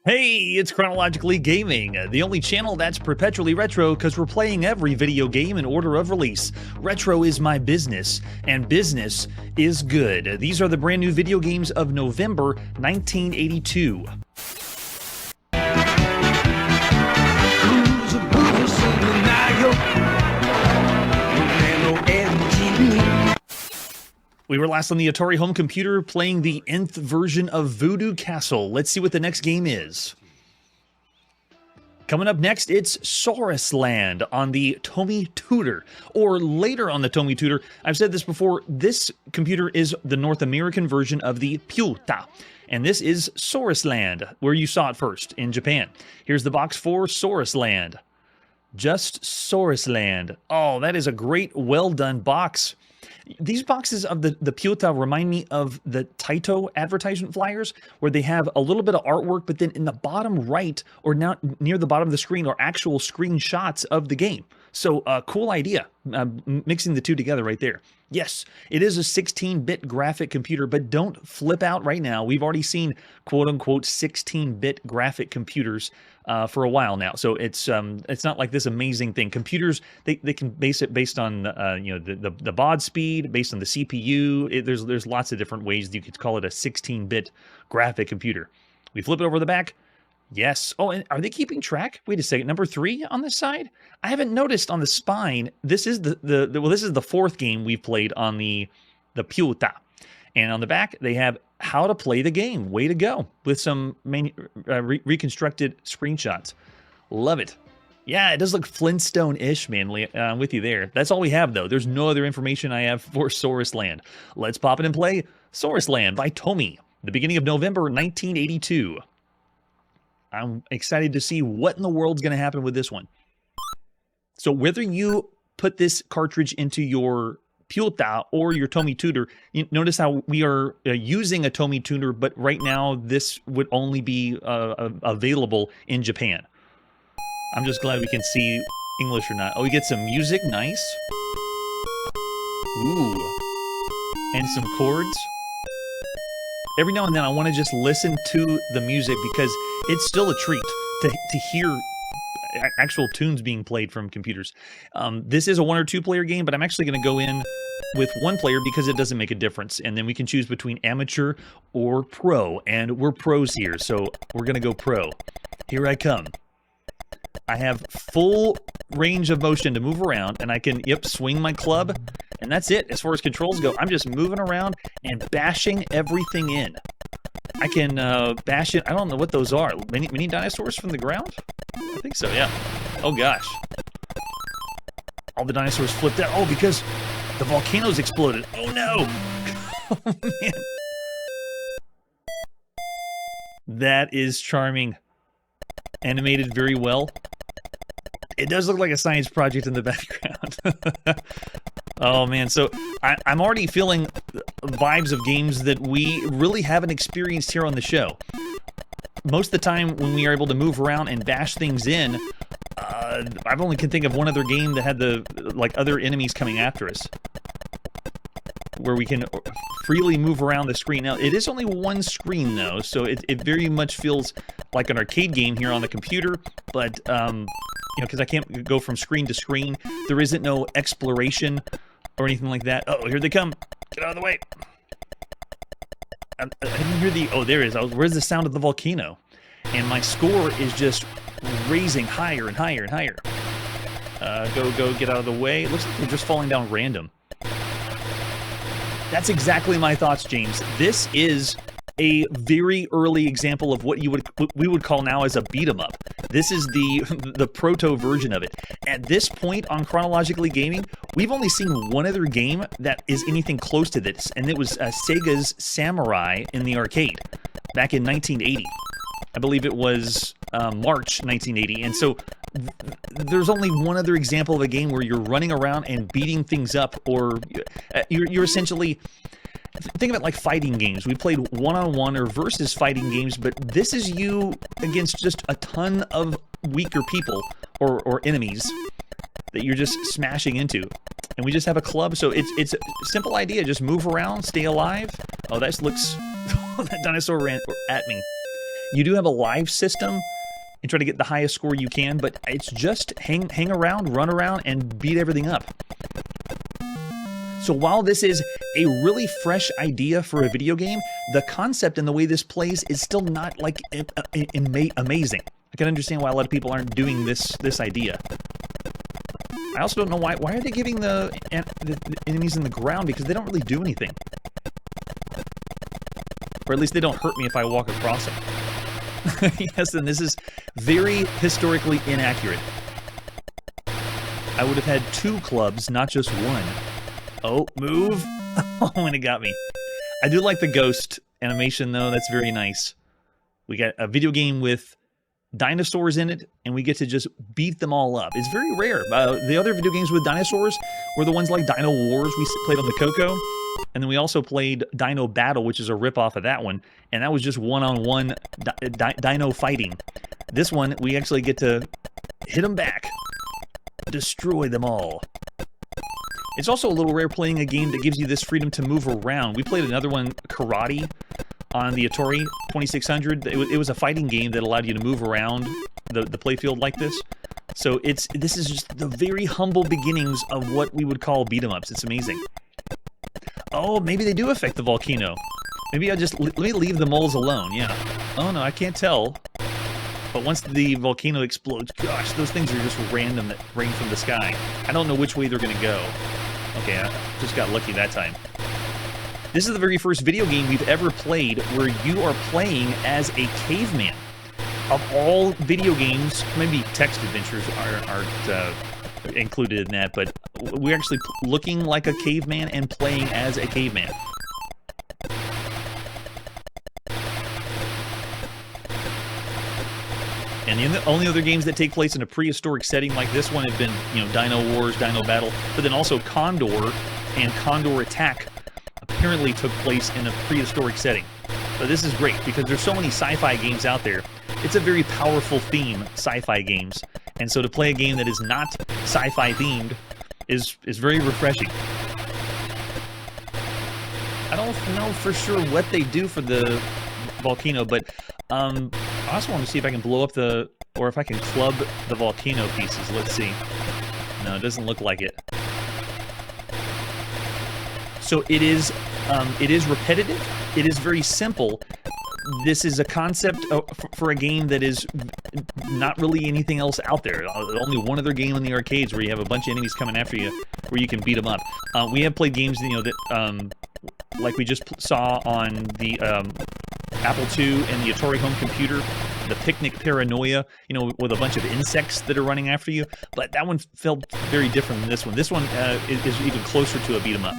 Hey, it's Chronologically Gaming, the only channel that's perpetually retro because we're playing every video game in order of release. Retro is my business, and business is good. These are the brand new video games of November 1982. We were last on the Atari home computer playing the nth version of Voodoo Castle. Let's see what the next game is. Coming up next, it's Saurus Land on the Tomy Tutor, or later on the Tomy Tutor. I've said this before, this computer is the North American version of the Pyuta, and this is Saurus Land, where you saw it first, in Japan. Here's the box for Saurus Land. Just Saurus Land. Oh, that is a great, well-done box. These boxes of the Pyuta remind me of the Taito advertisement flyers, where they have a little bit of artwork, but then in the bottom right, or now near the bottom of the screen, are actual screenshots of the game. So, cool idea, mixing the two together right there. Yes, it is a 16-bit graphic computer, but don't flip out right now. We've already seen quote-unquote 16-bit graphic computers for a while now, so it's not like this amazing thing. Computers, they can base it based on the baud speed, based on the CPU. There's lots of different ways you could call it a 16-bit graphic computer. We flip it over the back. Yes. Oh, and are they keeping track? Wait a second. Number 3 on this side? I haven't noticed on the spine. This is this is the fourth game we've played on the Pyuta. And on the back, they have how to play the game. Way to go. With some reconstructed screenshots. Love it. Yeah, it does look Flintstone-ish, man. I'm with you there. That's all we have, though. There's no other information I have for Saurus Land. Let's pop in and play Saurus Land by Tomy. The beginning of November 1982. I'm excited to see what in the world's going to happen with this one. So whether you put this cartridge into your Pyuta or your Tomy Tutor, you notice how we are using a Tomy Tutor, but right now this would only be available in Japan. I'm just glad we can see English or not. Oh, we get some music. Nice. Ooh. And some chords. Every now and then I want to just listen to the music because it's still a treat to hear actual tunes being played from computers. This is a 1 or 2 player game, but I'm actually going to go in with 1 player because it doesn't make a difference. And then we can choose between amateur or pro. And we're pros here, so we're going to go pro. Here I come. I have full range of motion to move around, and I can, swing my club, and that's it. As far as controls go, I'm just moving around and bashing everything in. I can bash it. I don't know what those are. Mini dinosaurs from the ground? I think so, yeah. Oh, gosh. All the dinosaurs flipped out. Oh, because the volcanoes exploded. Oh, no. Oh, man. That is charming. Animated very well. It does look like a science project in the background. Oh, man. So I'm already feeling vibes of games that we really haven't experienced here on the show. Most of the time when we are able to move around and bash things in, I only can think of one other game that had other enemies coming after us, where we can freely move around the screen. Now, it is only 1 screen, though, so it very much feels like an arcade game here on the computer, but, because I can't go from screen to screen, there isn't no exploration or anything like that. Oh, here they come. Get out of the way. I didn't hear the... Oh, there it is. Where's the sound of the volcano? And my score is just raising higher and higher and higher. Go, get out of the way. It looks like they're just falling down random. That's exactly my thoughts, James. This is a very early example of what we would call now as a beat-em-up. This is the proto version of it. At this point on Chronologically Gaming, we've only seen 1 other game that is anything close to this, and it was Sega's Samurai in the arcade back in 1980. I believe it was March 1980, and so there's only 1 other example of a game where you're running around and beating things up, or you're essentially... Think of it like fighting games. We played one-on-one or versus fighting games, but this is you against just a ton of weaker people or enemies that you're just smashing into. And we just have a club, so it's a simple idea. Just move around, stay alive. Oh, that looks... that dinosaur ran at me. You do have a live system and try to get the highest score you can, but it's just hang around, run around, and beat everything up. So while this is a really fresh idea for a video game, the concept and the way this plays is still not like amazing. I can understand why a lot of people aren't doing this idea. I also don't know why are they giving the enemies in the ground, because they don't really do anything. Or at least they don't hurt me if I walk across them. Yes, and this is very historically inaccurate. I would have had 2 clubs, not just 1. Oh, move! Oh, and it got me. I do like the ghost animation, though. That's very nice. We got a video game with dinosaurs in it, and we get to just beat them all up. It's very rare. The other video games with dinosaurs were the ones like Dino Wars we played on the Coco, and then we also played Dino Battle, which is a rip-off of that one, and that was just one-on-one dino fighting. This one, we actually get to hit them back, destroy them all. It's also a little rare playing a game that gives you this freedom to move around. We played another one, Karate, on the Atari 2600. It was a fighting game that allowed you to move around the playfield like this. So this is just the very humble beginnings of what we would call beat-em-ups. It's amazing. Oh, maybe they do affect the volcano. Maybe I'll just let me leave the moles alone. Yeah. Oh no, I can't tell. But once the volcano explodes, gosh, those things are just random that rain from the sky. I don't know which way they're gonna go. Okay, I just got lucky that time. This is the very first video game we've ever played where you are playing as a caveman. Of all video games, maybe text adventures aren't included in that, but we're actually looking like a caveman and playing as a caveman. And the only other games that take place in a prehistoric setting like this one have been, Dino Wars, Dino Battle, but then also Condor and Condor Attack apparently took place in a prehistoric setting. But this is great because there's so many sci-fi games out there. It's a very powerful theme, sci-fi games. And so to play a game that is not sci-fi themed is very refreshing. I don't know for sure what they do for the volcano, but I also want to see if I can blow up or if I can club the volcano pieces. Let's see. No, it doesn't look like it. So it is repetitive. It is very simple. This is a concept for a game that is not really anything else out there. Only one other game in the arcades where you have a bunch of enemies coming after you, where you can beat them up. We have played games, that like we just saw on the Apple II and the Atari home computer, the Picnic Paranoia, with a bunch of insects that are running after you. But that one felt very different than this one. This one is even closer to a beat 'em up.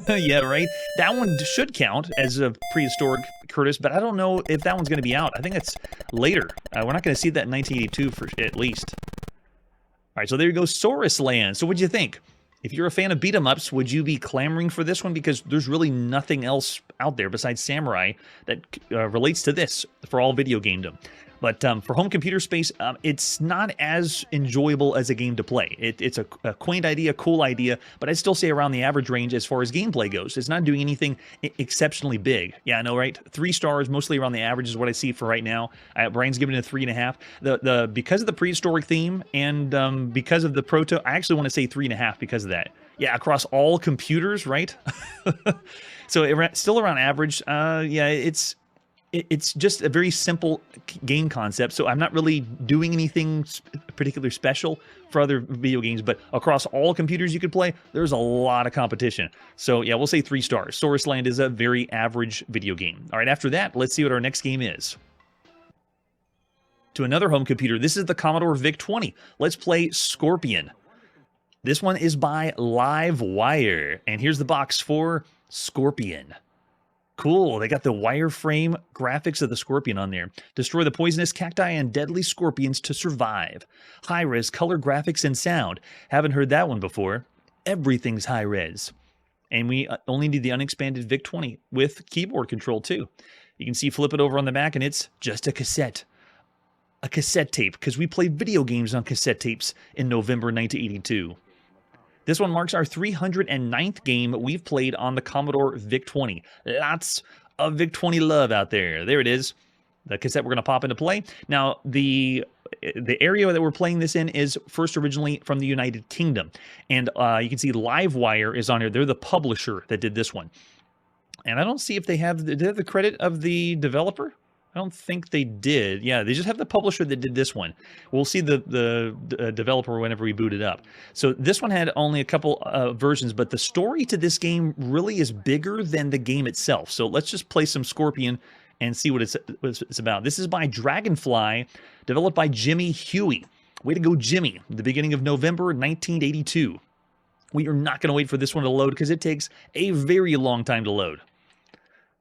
Yeah, right? That one should count as a prehistoric, Curtis, but I don't know if that one's going to be out. I think it's later. We're not going to see that in 1982 at least. All right, so there you go, Saurus Land. So what'd you think? If you're a fan of beat-em-ups, would you be clamoring for this one? Because there's really nothing else out there besides Samurai that relates to this for all video gamedom. But for home computer space, it's not as enjoyable as a game to play. It's a quaint idea, cool idea, but I'd still say around the average range as far as gameplay goes. It's not doing anything exceptionally big. Yeah, I know, right? 3 stars, mostly around the average is what I see for right now. Brian's giving it a 3.5. Because of the prehistoric theme and because of the proto, I actually want to say 3.5 because of that. Yeah, across all computers, right? So still around average. Yeah, it's just a very simple game concept, so I'm not really doing anything particularly special for other video games, but across all computers you could play, there's a lot of competition. So yeah, we'll say 3 stars. Saurus Land is a very average video game. All right, after that, let's see what our next game is. To another home computer, this is the Commodore VIC-20. Let's play Scorpion. This one is by Livewire, and here's the box for Scorpion. Cool, they got the wireframe graphics of the scorpion on there. Destroy the poisonous cacti and deadly scorpions to survive. High-res color graphics and sound. Haven't heard that one before. Everything's high-res. And we only need the unexpanded VIC-20 with keyboard control too. You can see, flip it over on the back, and it's just a cassette. A cassette tape, because we played video games on cassette tapes in November 1982. This one marks our 309th game we've played on the Commodore VIC-20. Lots of VIC-20 love out there. There it is. the cassette we're going to pop into play. Now, the area that we're playing this in is first originally from the United Kingdom. And you can see Livewire is on here. They're the publisher that did this one. And I don't see if they have the credit of the developer. I don't think they did. Yeah, they just have the publisher that did this one. We'll see the developer whenever we boot it up. So this one had only a couple versions, but the story to this game really is bigger than the game itself. So let's just play some Scorpion and see what it's about. This is by Dragonfly, developed by Jimmy Huey. Way to go, Jimmy. The beginning of November 1982. We are not going to wait for this one to load because it takes a very long time to load.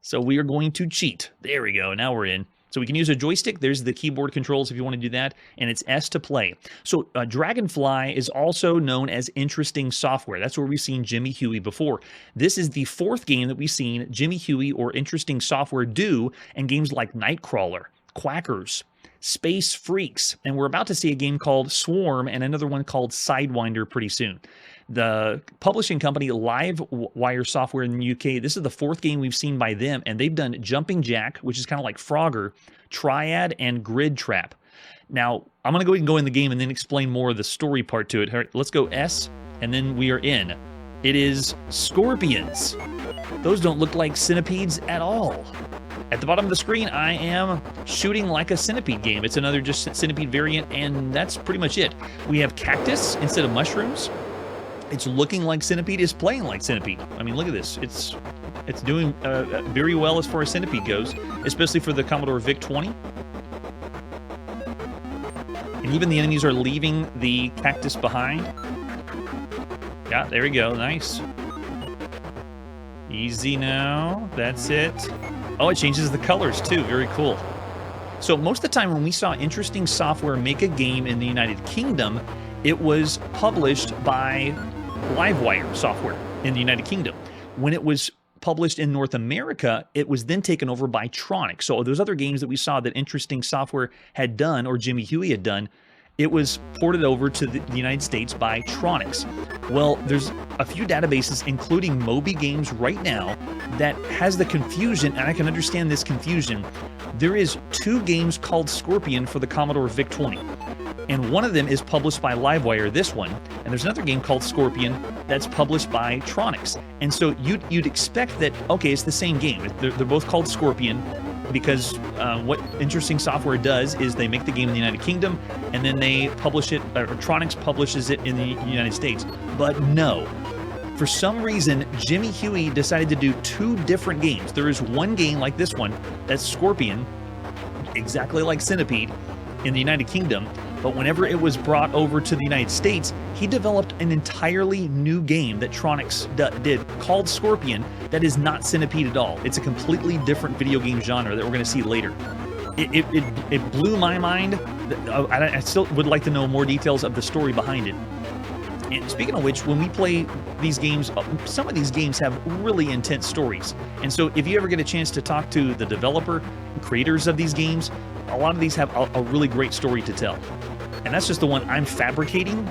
So we are going to cheat. There we go. Now we're in. So we can use a joystick. There's the keyboard controls if you want to do that. And it's S to play. So Dragonfly is also known as Interesting Software. That's where we've seen Jimmy Huey before. This is the fourth game that we've seen Jimmy Huey or Interesting Software do in games like Nightcrawler, Quackers, Space Freaks. And we're about to see a game called Swarm and another one called Sidewinder pretty soon. The publishing company Livewire Software in the UK, this is the fourth game we've seen by them, and they've done Jumping Jack, which is kind of like Frogger, Triad, and Grid Trap. Now, I'm going to go ahead and go in the game and then explain more of the story part to it. All right, let's go S, and then we are in. It is Scorpions. Those don't look like centipedes at all. At the bottom of the screen, I am shooting like a centipede game. It's another just centipede variant, and that's pretty much it. We have cactus instead of mushrooms. It's looking like Centipede, is playing like Centipede. I mean, look at this. It's doing very well as far as Centipede goes, especially for the Commodore VIC-20. And even the enemies are leaving the cactus behind. Yeah, there we go. Nice. Easy now. That's it. Oh, it changes the colors too. Very cool. So most of the time when we saw Interesting Software make a game in the United Kingdom, it was published by Livewire Software in the United Kingdom. When it was published in North America, it was then taken over by Tronic. So those other games that we saw that Interesting Software had done, or Jimmy Huey had done, it was ported over to the United States by Tronics. Well, there's a few databases, including Moby Games right now, that has the confusion, and I can understand this confusion. There is 2 games called Scorpion for the Commodore VIC-20. And one of them is published by Livewire, this one. And there's another game called Scorpion that's published by Tronics. And so you'd expect that, okay, it's the same game. They're both called Scorpion because what Interesting Software does is they make the game in the United Kingdom and then they publish it, or Tronics publishes it in the United States. But no. For some reason, Jimmy Huey decided to do 2 different games. There is one game like this one that's Scorpion, exactly like Centipede, in the United Kingdom, but whenever it was brought over to the United States, he developed an entirely new game that Tronics did called Scorpion that is not Centipede at all. It's a completely different video game genre that we're going to see later. It blew my mind. I still would like to know more details of the story behind it. And speaking of which, when we play these games, some of these games have really intense stories. And so if you ever get a chance to talk to the developer, creators of these games, a lot of these have a really great story to tell. And that's just the one I'm fabricating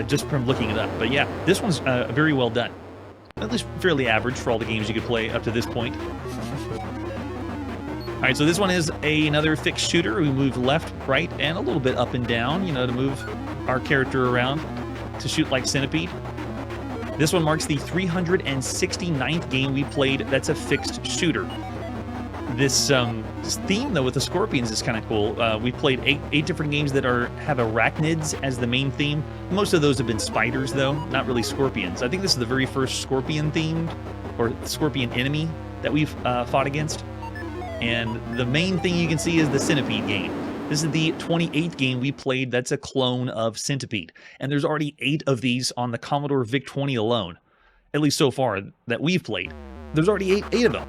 just from looking it up. But yeah, this one's very well done. At least fairly average for all the games you could play up to this point. All right, so this one is another fixed shooter. We move left, right, and a little bit up and down, to move our character around to shoot like Centipede. This one marks the 369th game we played that's a fixed shooter. This theme, though, with the Scorpions is kind of cool. We played eight different games that have arachnids as the main theme. Most of those have been spiders, though, not really scorpions. I think this is the very first scorpion-themed, or scorpion enemy that we've fought against. And the main thing you can see is the Centipede game. This is the 28th game we played that's a clone of Centipede. And there's already 8 of these on the Commodore VIC-20 alone. At least so far that we've played. There's already 8 of them.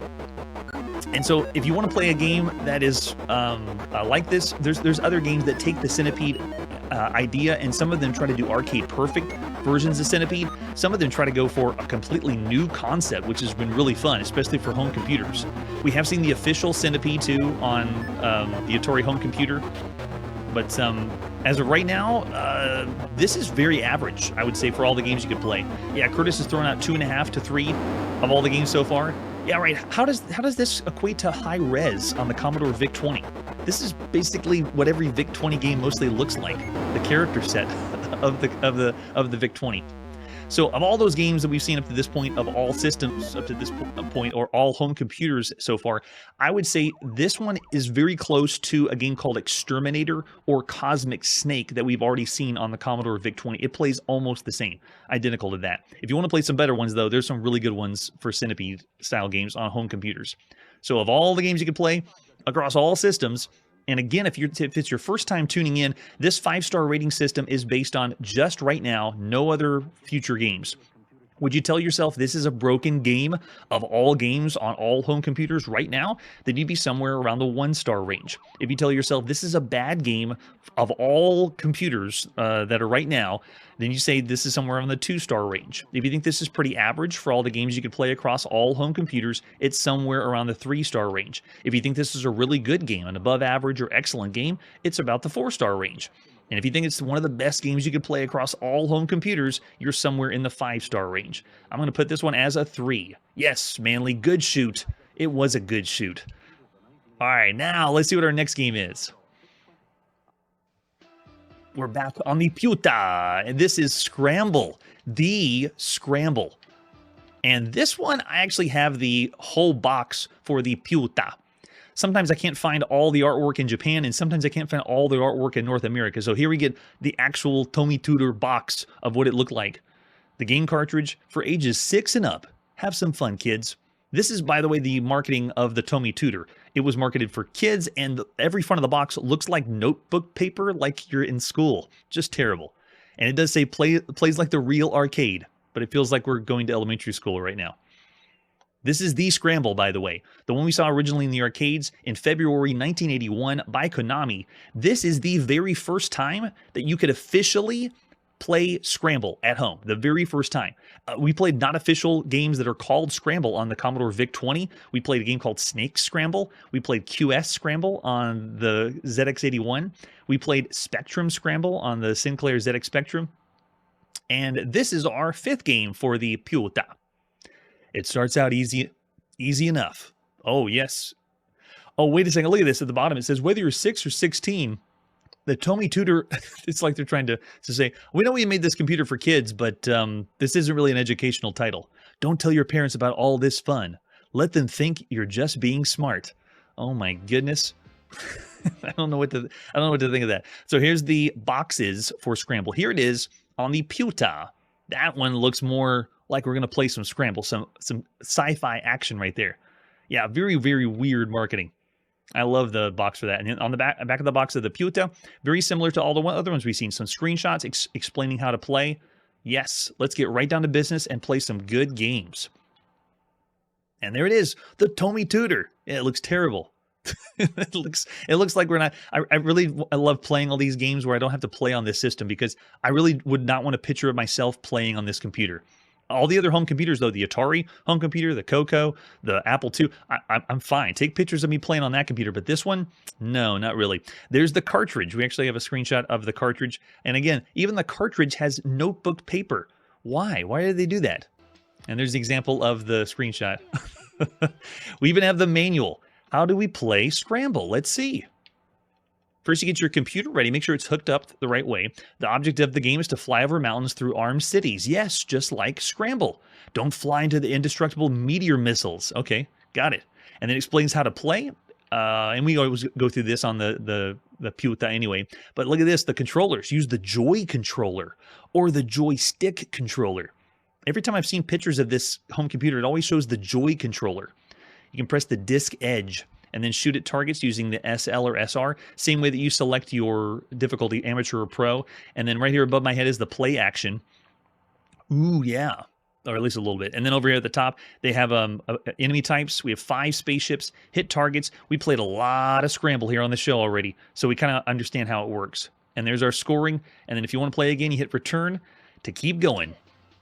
And so if you want to play a game that is like this, there's other games that take the Centipede idea, and some of them try to do arcade perfect versions of Centipede. Some of them try to go for a completely new concept, which has been really fun, especially for home computers. We have seen the official Centipede 2 on the Atari home computer, but as of right now, this is very average, I would say, for all the games you could play. Yeah, Curtis has thrown out 2.5 to 3 of all the games so far. Yeah, right. How does this equate to high res on the Commodore VIC-20? This is basically what every VIC-20 game mostly looks like. The character set of the VIC-20. So of all those games that we've seen up to this point, of all systems up to this point, or all home computers so far, I would say this one is very close to a game called Exterminator or Cosmic Snake that we've already seen on the Commodore VIC-20. It plays almost the same, identical to that. If you want to play some better ones, though, there's some really good ones for Centipede-style games on home computers. So of all the games you can play across all systems, and again, if it's your first time tuning in, this 5-star rating system is based on just right now, no other future games. Would you tell yourself this is a broken game of all games on all home computers right now? Then you'd be somewhere around the 1-star range. If you tell yourself this is a bad game of all computers that are right now, then you say this is somewhere on the 2-star range. If you think this is pretty average for all the games you could play across all home computers, it's somewhere around the 3-star range. If you think this is a really good game, an above average or excellent game, it's about the 4-star range. And if you think it's one of the best games you could play across all home computers, you're somewhere in the 5-star range. I'm going to put this one as a 3. Yes, Manly, good shoot. It was a good shoot. All right, now let's see what our next game is. We're back on theぴゅう太, and this is Scramble, the Scramble. And this one, I actually have the whole box for theぴゅう太. Sometimes I can't find all the artwork in Japan, and sometimes I can't find all the artwork in North America. So here we get the actual Tomy Tutor box of what it looked like. The game cartridge for ages 6 and up. Have some fun, kids. This is, by the way, the marketing of the Tomy Tutor. It was marketed for kids, and every front of the box looks like notebook paper, like you're in school. Just terrible. And it does say plays like the real arcade, but it feels like we're going to elementary school right now. This is the Scramble, by the way. The one we saw originally in the arcades in February 1981 by Konami. This is the very first time that you could officially play Scramble at home. The very first time. We played not official games that are called Scramble on the Commodore VIC-20. We played a game called Snake Scramble. We played QS Scramble on the ZX81. We played Spectrum Scramble on the Sinclair ZX Spectrum. And this is our 5th game for theぴゅう太. It starts out easy enough. Oh, yes. Oh, wait a second. Look at this at the bottom. It says, whether you're 6 or 16, the Tomy Tutor, it's like they're trying to say, we know we made this computer for kids, but this isn't really an educational title. Don't tell your parents about all this fun. Let them think you're just being smart. Oh, my goodness. I don't know what to think of that. So here's the boxes for Scramble. Here it is on theぴゅう太. That one looks more like we're going to play some Scramble, some sci-fi action right there. Yeah, very, very weird marketing. I love the box for that. And then on the back of the box of theぴゅう太, very similar to all the other ones we've seen. Some screenshots explaining how to play. Yes, let's get right down to business and play some good games. And there it is, the Tomy Tutor. Yeah, it looks terrible. it looks like we're not. I love playing all these games where I don't have to play on this system, because I really would not want a picture of myself playing on this computer. All the other home computers, though, the Atari home computer, the Coco, the Apple II, I'm fine. Take pictures of me playing on that computer. But this one, no, not really. There's the cartridge. We actually have a screenshot of the cartridge. And again, even the cartridge has notebook paper. Why? Why did they do that? And there's the example of the screenshot. We even have the manual. How do we play Scramble? Let's see. First, you get your computer ready. Make sure it's hooked up the right way. The object of the game is to fly over mountains through armed cities. Yes, just like Scramble. Don't fly into the indestructible meteor missiles. Okay, got it. And then it explains how to play. And we always go through this on theぴゅう太anyway. But look at this. The controllers. Use the Joy controller or the joystick controller. Every time I've seen pictures of this home computer, it always shows the Joy controller. You can press the disc edge and then shoot at targets using the SL or SR. Same way that you select your difficulty, amateur or pro. And then right here above my head is the play action. Ooh, yeah. Or at least a little bit. And then over here at the top, they have enemy types. We have 5 spaceships, hit targets. We played a lot of Scramble here on the show already, so we kind of understand how it works. And there's our scoring. And then if you want to play again, you hit return to keep going.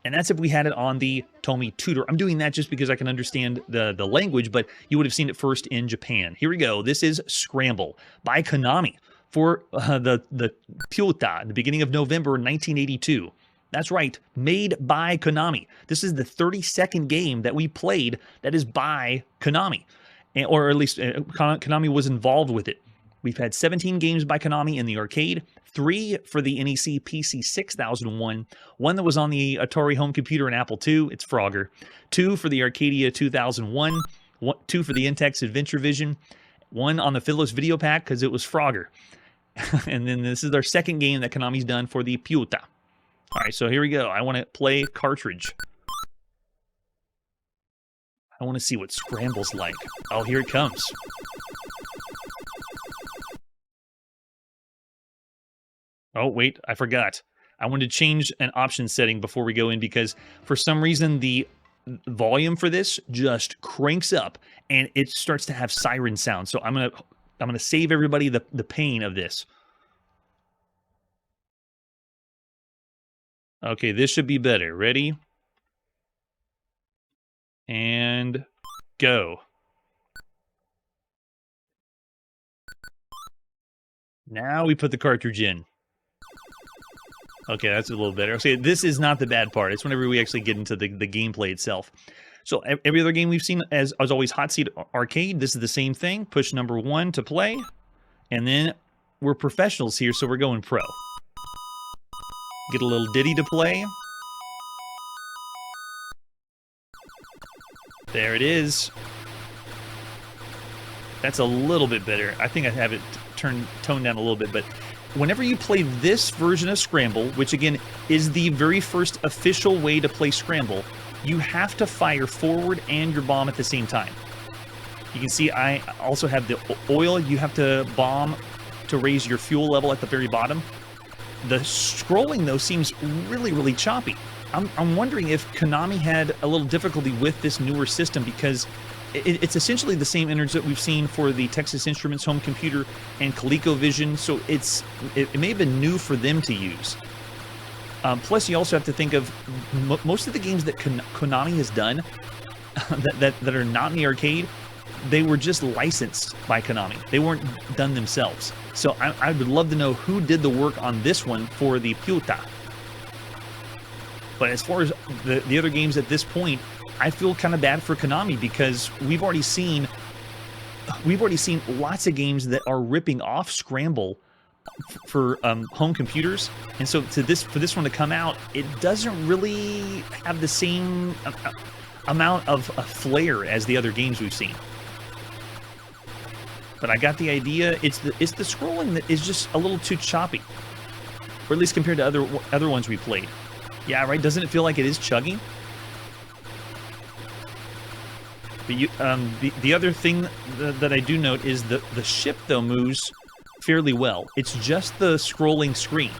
And that's if we had it on the Tomy Tutor. I'm doing that just because I can understand the language, but you would have seen it first in Japan. Here we go. This is Scramble by Konami for theぴゅう太, the beginning of November 1982. That's right, made by Konami. This is the 32nd game that we played that is by Konami, or at least Konami was involved with it. We've had 17 games by Konami in the arcade, 3 for the NEC PC 6001, 1 that was on the Atari home computer and Apple II, it's Frogger, 2 for the Arcadia 2001, 2 for the Intex Adventure Vision, 1 on the Fiddler's Video Pack because it was Frogger. And then this is our second game that Konami's done for theぴゅう太. All right, so here we go. I want to play cartridge. I want to see what Scramble's like. Oh, here it comes. Oh, wait, I forgot. I wanted to change an option setting before we go in because for some reason the volume for this just cranks up and it starts to have siren sound. So I'm gonna save everybody the pain of this. Okay, this should be better. Ready? And go. Now we put the cartridge in. Okay, that's a little better. Okay, this is not the bad part. It's whenever we actually get into the gameplay itself. So every other game we've seen, as always, Hot Seat Arcade, this is the same thing. Push number 1 to play. And then we're professionals here, so we're going pro. Get a little ditty to play. There it is. That's a little bit better. I think I have it toned down a little bit, but whenever you play this version of Scramble, which again is the very first official way to play Scramble, you have to fire forward and your bomb at the same time. You can see I also have the oil. You have to bomb to raise your fuel level at the very bottom. The scrolling, though, seems really, really choppy. I'm wondering if Konami had a little difficulty with this newer system because it's essentially the same innards that we've seen for the Texas Instruments home computer and ColecoVision, so it may have been new for them to use. Plus, you also have to think of most of the games that Konami has done that are not in the arcade, they were just licensed by Konami. They weren't done themselves. So I would love to know who did the work on this one for theぴゅう太. But as far as the other games at this point, I feel kind of bad for Konami because we've already seen lots of games that are ripping off Scramble for home computers, and so for this one to come out, it doesn't really have the same amount of flair as the other games we've seen. But I got the idea. It's the scrolling that is just a little too choppy, or at least compared to other ones we played. Yeah, right. Doesn't it feel like it is chugging? But the other thing that I do note is the ship, though, moves fairly well. It's just the scrolling screen.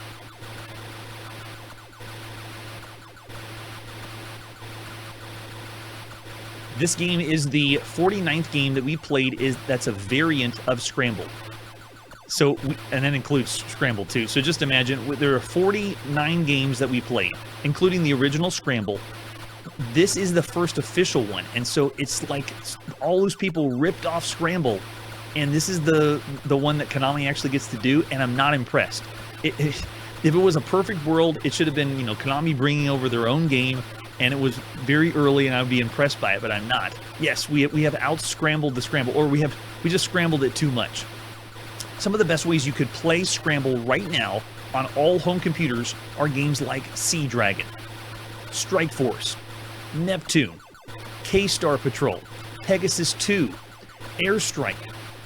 This game is the 49th game that we played. That's a variant of Scramble. So, and that includes Scramble too. So just imagine, there are 49 games that we played, including the original Scramble. This is the first official one, and so it's like all those people ripped off Scramble, and this is the one that Konami actually gets to do, and I'm not impressed. If it was a perfect world, it should have been, Konami bringing over their own game, and it was very early, and I would be impressed by it, but I'm not. Yes, we have out-scrambled the Scramble, or we just scrambled it too much. Some of the best ways you could play Scramble right now on all home computers are games like Sea Dragon, Strike Force, Neptune, K-Star Patrol, Pegasus 2, Airstrike.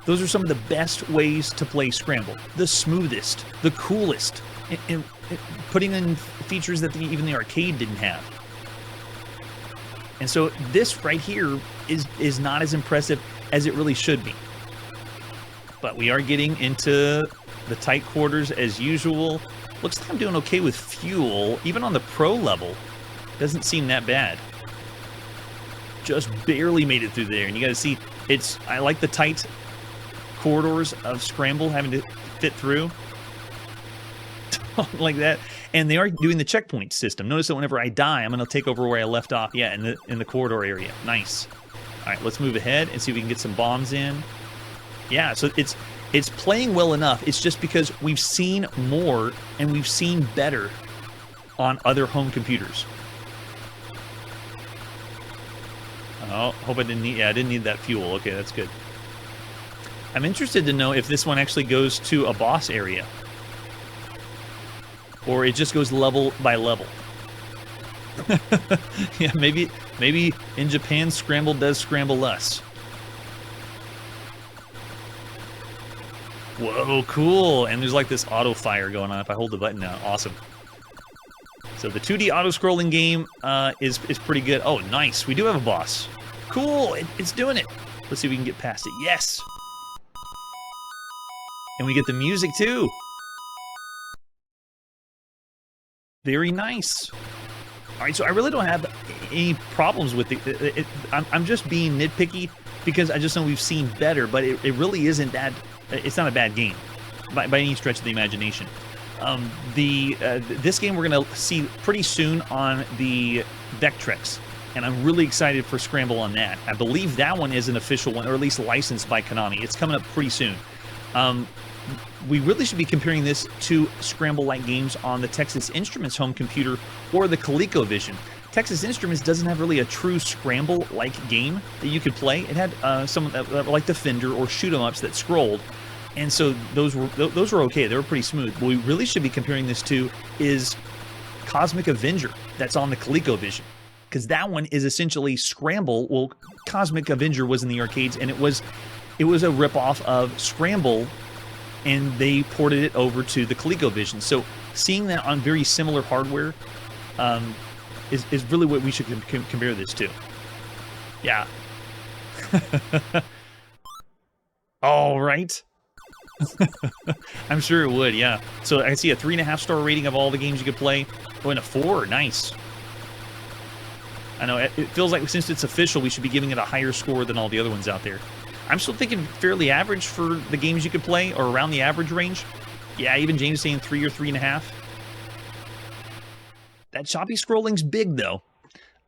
Those are some of the best ways to play Scramble. The smoothest, the coolest, and putting in features that even the arcade didn't have. And so this right here is not as impressive as it really should be. But we are getting into the tight quarters as usual. Looks like I'm doing okay with fuel. Even on the pro level, doesn't seem that bad. Just barely made it through there. And you got to see, I like the tight corridors of Scramble having to fit through. Like that. And they are doing the checkpoint system. Notice that whenever I die, I'm going to take over where I left off. Yeah, in the corridor area. Nice. All right, let's move ahead and see if we can get some bombs in. Yeah, so it's playing well enough. It's just because we've seen more and we've seen better on other home computers. Oh, hope I didn't need... Yeah, I didn't need that fuel. Okay, that's good. I'm interested to know if this one actually goes to a boss area. Or it just goes level by level. Yeah, maybe in Japan, Scramble does scramble less. Whoa, cool. And there's like this auto fire going on if I hold the button down. Awesome. So the 2D auto-scrolling game is pretty good. Oh, nice. We do have a boss. Cool. It's doing it. Let's see if we can get past it. Yes. And we get the music too. Very nice. All right, so I really don't have any problems with it. I'm just being nitpicky because I just know we've seen better, but it really isn't that. It's not a bad game by any stretch of the imagination. This game we're going to see pretty soon on the Vectrex, and I'm really excited for Scramble on that. I believe that one is an official one, or at least licensed by Konami. It's coming up pretty soon. We really should be comparing this to Scramble-like games on the Texas Instruments home computer or the ColecoVision. Texas Instruments doesn't have really a true Scramble-like game that you could play. It had some that were like Defender or shoot-'em-ups that scrolled, and so those were okay. They were pretty smooth. What we really should be comparing this to is Cosmic Avenger that's on the ColecoVision, because that one is essentially Scramble. Well, Cosmic Avenger was in the arcades, and it was a ripoff of Scramble, and they ported it over to the ColecoVision. So seeing that on very similar hardware is really what we should compare this to. Yeah. All right. I'm sure it would, yeah. So I see a 3.5-star rating of all the games you could play. Oh, and a 4. Nice. I know, it feels like since it's official, we should be giving it a higher score than all the other ones out there. I'm still thinking fairly average for the games you could play, or around the average range. Yeah, even James saying 3 or 3.5. That choppy scrolling's big, though. All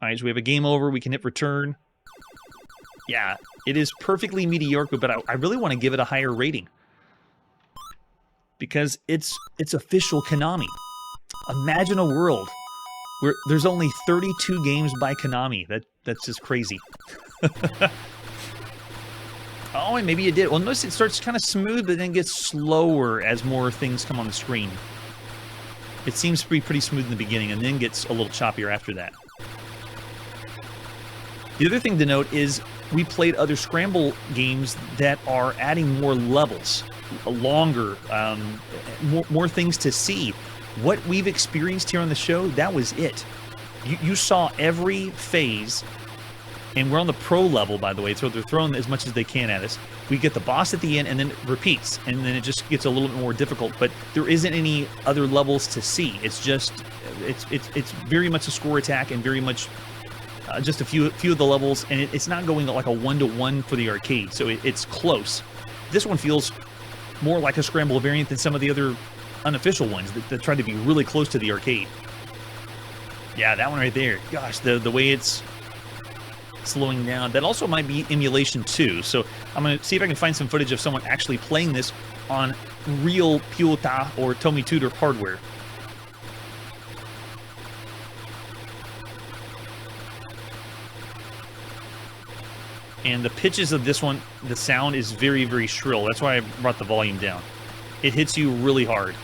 right, so we have a game over. We can hit return. Yeah, it is perfectly mediocre, but I really want to give it a higher rating. Because it's official Konami. Imagine a world where there's only 32 games by Konami. That's just crazy. Oh, and maybe it did. Well, notice it starts kind of smooth, but then gets slower as more things come on the screen. It seems to be pretty smooth in the beginning, and then gets a little choppier after that. The other thing to note is we played other Scramble games that are adding more levels, longer, more things to see. What we've experienced here on the show, that was it. You saw every phase. And we're on the pro level, by the way, so they're throwing as much as they can at us. We get the boss at the end, and then it repeats, and then it just gets a little bit more difficult. But there isn't any other levels to see. It's just, it's very much a score attack, and very much just a few of the levels, and it's not going like a 1-to-1 for the arcade, so it's close. This one feels more like a Scramble variant than some of the other unofficial ones that try to be really close to the arcade. Yeah, that one right there. Gosh, the way it's slowing down. That also might be emulation too. So I'm going to see if I can find some footage of someone actually playing this on realぴゅう太 or Tomy Tutor hardware. And the pitches of this one, the sound is very, very shrill. That's why I brought the volume down. It hits you really hard.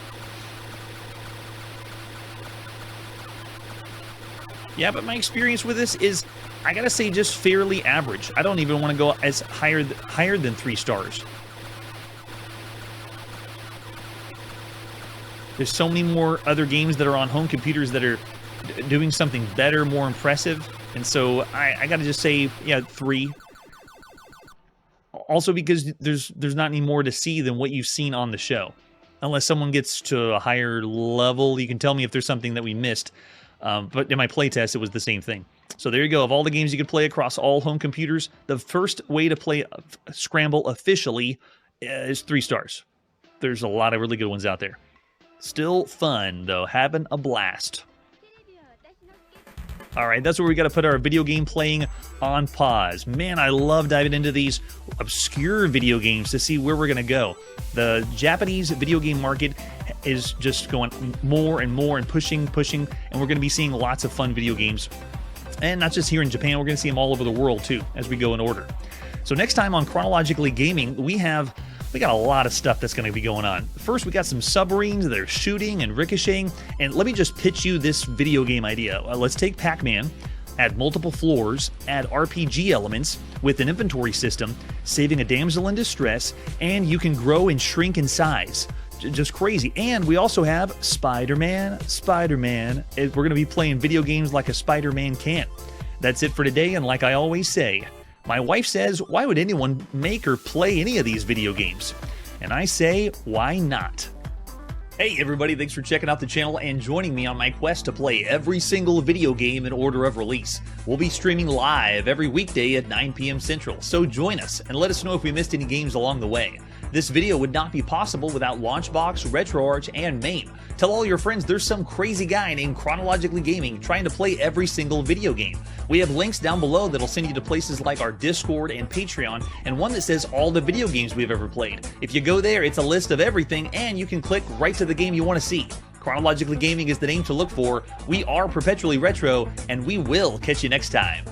Yeah, but my experience with this is, I gotta say, just fairly average. I don't even want to go as higher than 3 stars. There's so many more other games that are on home computers that are doing something better, more impressive, and so I gotta just say, yeah, 3. Also because there's not any more to see than what you've seen on the show. Unless someone gets to a higher level, you can tell me if there's something that we missed. But in my playtest, it was the same thing. So there you go. Of all the games you could play across all home computers, the first way to play Scramble officially is 3 stars. There's a lot of really good ones out there. Still fun, though. Having a blast. All right, that's where we got to put our video game playing on pause. Man, I love diving into these obscure video games to see where we're going to go. The Japanese video game market is just going more and more and pushing, and we're going to be seeing lots of fun video games. And not just here in Japan, we're going to see them all over the world too, as we go in order. So next time on Chronologically Gaming, we got a lot of stuff that's going to be going on. First, we got some submarines that are shooting and ricocheting. And let me just pitch you this video game idea. Let's take Pac-Man, add multiple floors, add RPG elements with an inventory system, saving a damsel in distress, and you can grow and shrink in size. Just crazy. And we also have Spider-Man. We're going to be playing video games like a Spider-Man can. That's it for today, and like I always say, my wife says, why would anyone make or play any of these video games? And I say, why not? Hey everybody, thanks for checking out the channel and joining me on my quest to play every single video game in order of release. We'll be streaming live every weekday at 9 p.m. Central, so join us and let us know if we missed any games along the way. This video would not be possible without Launchbox, RetroArch, and MAME. Tell all your friends there's some crazy guy named Chronologically Gaming trying to play every single video game. We have links down below that'll send you to places like our Discord and Patreon, and one that says all the video games we've ever played. If you go there, it's a list of everything, and you can click right to the game you want to see. Chronologically Gaming is the name to look for. We are perpetually retro, and we will catch you next time.